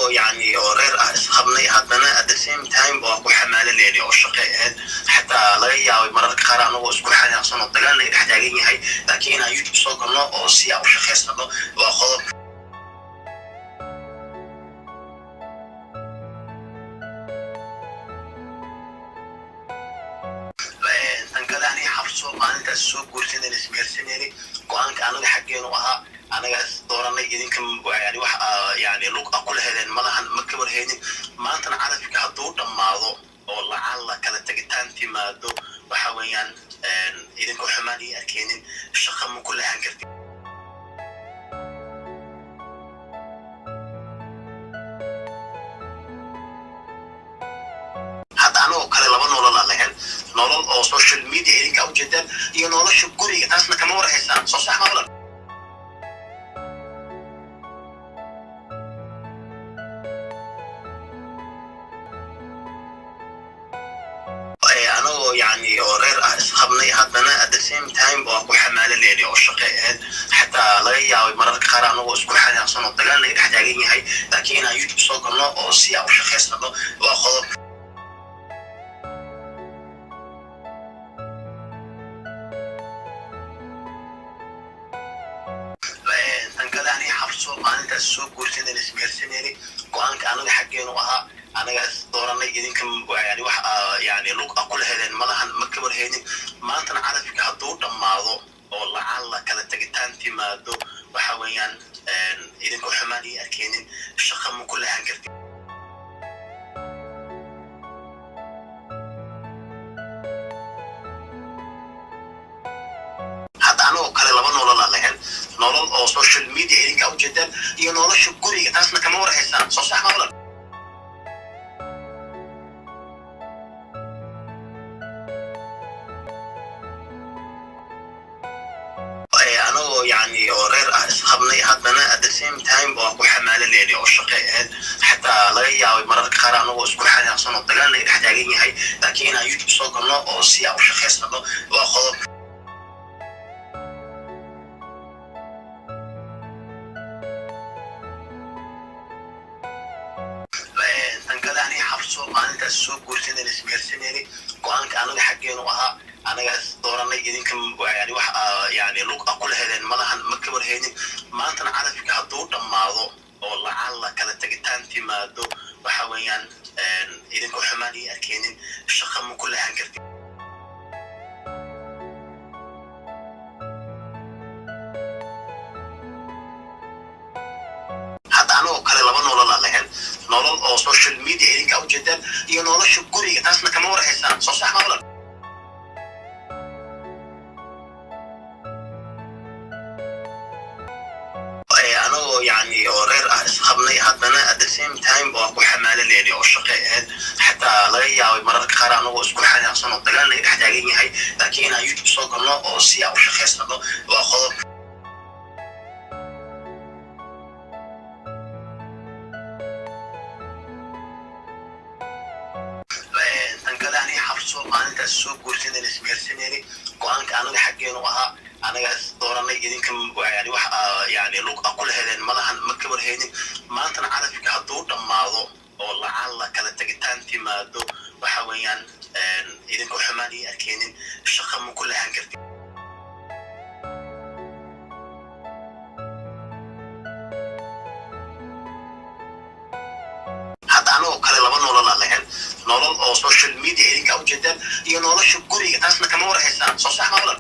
يعني reer ah isqabnay haddana at the same time waa ku xamaalanayni oo shaqo ahayd xataa laga yaabay mararka qaar anagoo isku xanaaqsan oo dagaal naga dhex taagan yahay laakiin inaan youtube soo galno oo si aan u shaqaysano waa qodob tankadani xabso maalintaas soo guursaday ismeersanayni go-aanka anaga xaggeenu ahaa anaga dooranay idinka yani wax yani lug aqul heleen malahan ma ka warhaynin maantana carabka hadduu dhammaado oo lacala kala tagitaan timaado waxa weeyaan idinku xumaan ii arkeenin shaqa ma ku lahan karti hadda anagoo kale laba nolol aan lahayn nolol oo social media idinka ujeedaan iyo nolosha guriga taasna kama warhaysaan soo sax maqlan anagoo yani reer ah isqabnay haddana at the same time waa ku xamaalanayni oo shaqo ahayd xataa laga yaabay mararka qaar anagoo isku xanaaqsan oo dagaal naga dhex taagan yahay laakiin inaan youtube soo galno oo si aan u shaqaysano waa qodob tankadani xabso maalintaas soo guursaday ismeersanayni go-aanka anaga xaggeenu ahaa anaga dooranay idinka yani wax yani lug aqul heleen malahan ma ka warhaynin maantana carabka hadduu dhammaado oo lacala kala tagitaan timaado waxa weeyaan idinku xumaan ii arkeenin shaqa ma ku lahan karti hadda anagoo kale laba nolol aan lahayn nolol oo social media idinka ujeedaan iyo nolosha guriga taasna kama warhaysaan soo sax maqlan anagoo yani reer ah isqabnay haddana at the same time waa ku xamaalanayni oo shaqo ahayd xataa laga yaabay mararka qaar anagoo isku xanaaqsan oo dagaal naga dhex taagan yahay laakiin inaan youtube soo galno oo si aan u shaqaysano waa qodob tankadani xabso maalintaas soo guursaday ismeersanayni go-aanka anaga xaggeenu ahaa anaga dooranay idinka yani wax yani lug aqul heleen malahan ma ka warhaynin maantana carabka hadduu dhammaado oo lacala kala tagitaan timaado waxa weeyaan idinku xumaan ii arkeenin shaqa ma ku lahan karti hadda anagoo kale laba nolol aan lahayn nolol oo social media idinka ujeedaan iyo nolosha guriga taasna kama warhaysaan soo sax maqlan anagoo yani reer ah isqabnay haddana at the same time waa ku xamaalanayni oo shaqo ahayd xataa laga yaabay mararka qaar anagoo isku xanaaqsan oo dagaal naga dhex taagan yahay laakiin inaan youtube soo galno oo si aan u shaqaysano waa qodob tankadani xabso maalintaas soo guursaday ismeersanayni go-aanka anaga xaggeenu ahaa anaga dooranay idinka yani wax yani lug aqul heleen malahan ma ka warhaynin maantana carabka hadduu dhammaado oo lacala kala tagitaan timaado waxa weeyaan idinku xumaan ii arkeenin shaqa ma ku lahan karti hadda anagoo kale laba nolol aan lahayn nolol oo social media idinka ujeedaan iyo nolosha guriga taasna kama warhaysaan soo sax maqlan